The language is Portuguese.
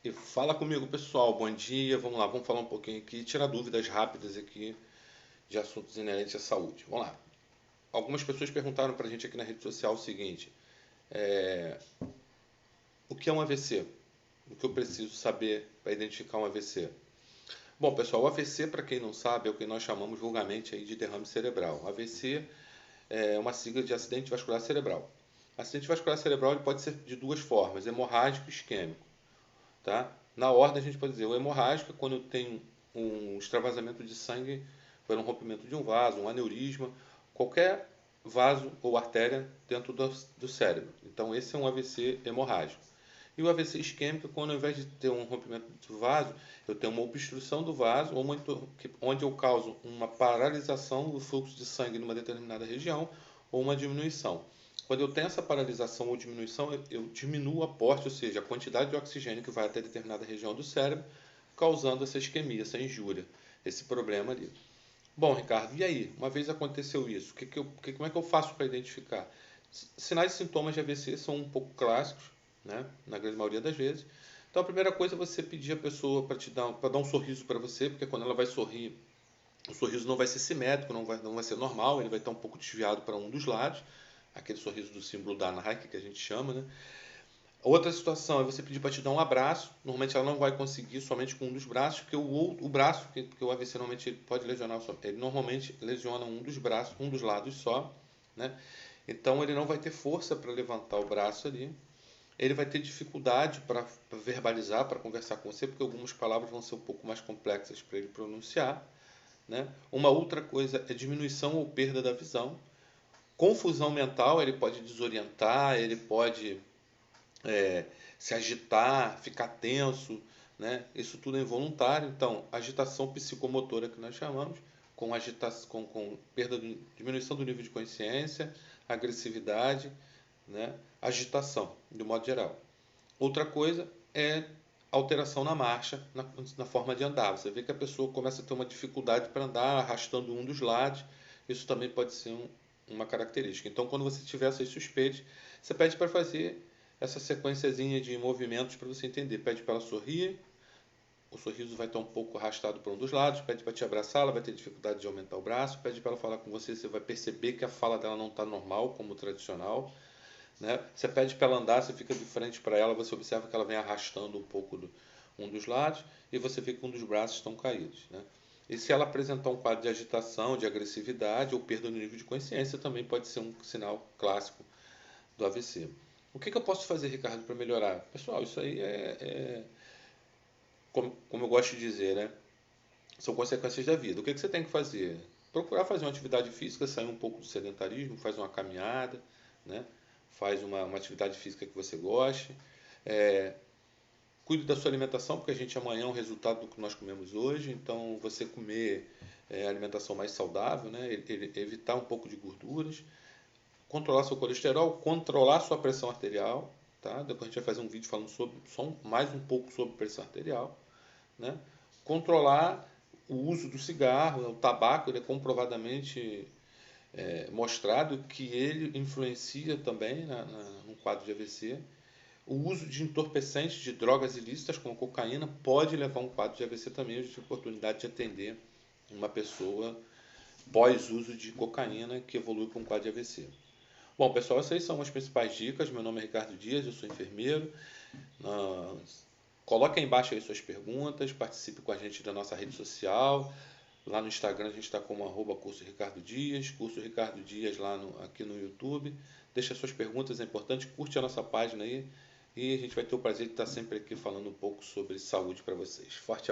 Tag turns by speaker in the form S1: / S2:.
S1: E fala comigo, pessoal. Bom dia. Vamos lá, vamos falar um pouquinho aqui, tirar dúvidas rápidas aqui de assuntos inerentes à saúde. Vamos lá. Algumas pessoas perguntaram pra gente aqui na rede social o seguinte: o que é um AVC? O que eu preciso saber para identificar um AVC? Bom, pessoal, o AVC, para quem não sabe, é o que nós chamamos vulgarmente aí de derrame cerebral. O AVC é uma sigla de acidente vascular cerebral. Acidente vascular cerebral ele pode ser de duas formas: hemorrágico e isquêmico. Tá? Na ordem, a gente pode dizer, o hemorrágico é quando eu tenho um extravasamento de sangue por um rompimento de um vaso, um aneurisma, qualquer vaso ou artéria dentro do cérebro. Então, esse é um AVC hemorrágico. E o AVC isquêmico é quando, ao invés de ter um rompimento do vaso, eu tenho uma obstrução do vaso, onde eu causo uma paralisação do fluxo de sangue numa determinada região ou uma diminuição. Quando eu tenho essa paralisação ou diminuição, eu diminuo o aporte, ou seja, a quantidade de oxigênio que vai até determinada região do cérebro, causando essa isquemia, essa injúria, esse problema ali. Bom, Ricardo, e aí? Uma vez aconteceu isso, como é que eu faço para identificar? Sinais e sintomas de AVC são um pouco clássicos, né? Na grande maioria das vezes. Então, a primeira coisa é você pedir a pessoa para dar um sorriso para você, porque quando ela vai sorrir, o sorriso não vai ser simétrico, não vai ser normal, ele vai estar um pouco desviado para um dos lados, aquele sorriso do símbolo da Nike que a gente chama, né? Outra situação é você pedir para te dar um abraço. Normalmente ela não vai conseguir somente com um dos braços, porque o braço, porque o AVC normalmente pode lesionar, ele normalmente lesiona um dos braços, um dos lados só, né? Então ele não vai ter força para levantar o braço ali. Ele vai ter dificuldade para verbalizar, para conversar com você, porque algumas palavras vão ser um pouco mais complexas para ele pronunciar, né? Uma outra coisa é diminuição ou perda da visão. Confusão mental, ele pode desorientar, ele pode se agitar, ficar tenso, né? Isso tudo é involuntário. Então, agitação psicomotora que nós chamamos, com diminuição do nível de consciência, agressividade, né? Agitação, de modo geral. Outra coisa é alteração na marcha, na forma de andar. Você vê que a pessoa começa a ter uma dificuldade para andar, arrastando um dos lados. Isso também pode ser uma característica. Então, quando você tiver essas suspeitas, você pede para fazer essa sequenciazinha de movimentos para você entender. Pede para ela sorrir, o sorriso vai estar um pouco arrastado para um dos lados, pede para te abraçar, ela vai ter dificuldade de aumentar o braço, pede para ela falar com você, você vai perceber que a fala dela não está normal, como o tradicional. Né? Você pede para ela andar, você fica de frente para ela, você observa que ela vem arrastando um pouco um dos lados e você vê que um dos braços estão caídos. Né? E se ela apresentar um quadro de agitação, de agressividade ou perda no nível de consciência, também pode ser um sinal clássico do AVC. O que eu posso fazer, Ricardo, para melhorar? Pessoal, isso aí como eu gosto de dizer, né? São consequências da vida. O que você tem que fazer? Procurar fazer uma atividade física, sair um pouco do sedentarismo, faz uma caminhada, né? Faz uma atividade física que você goste. Cuide da sua alimentação, porque a gente amanhã é um resultado do que nós comemos hoje. Então, você comer alimentação mais saudável, né? Evitar um pouco de gorduras, controlar seu colesterol, controlar sua pressão arterial. Tá? Depois a gente vai fazer um vídeo falando mais um pouco sobre pressão arterial. Né? Controlar o uso do cigarro, o tabaco, ele é comprovadamente mostrado que ele influencia também no quadro de AVC. O uso de entorpecentes, de drogas ilícitas, como a cocaína, pode levar a um quadro de AVC também. Eu tive a oportunidade de atender uma pessoa pós-uso de cocaína que evolui para um quadro de AVC. Bom, pessoal, essas são as principais dicas. Meu nome é Ricardo Dias, eu sou enfermeiro. Coloque aí embaixo aí suas perguntas, participe com a gente da nossa rede social. Lá no Instagram a gente está como @curso Ricardo Dias, curso Ricardo Dias lá aqui no YouTube. Deixa suas perguntas, é importante, curte a nossa página aí e a gente vai ter o prazer de estar sempre aqui falando um pouco sobre saúde para vocês. Forte abraço.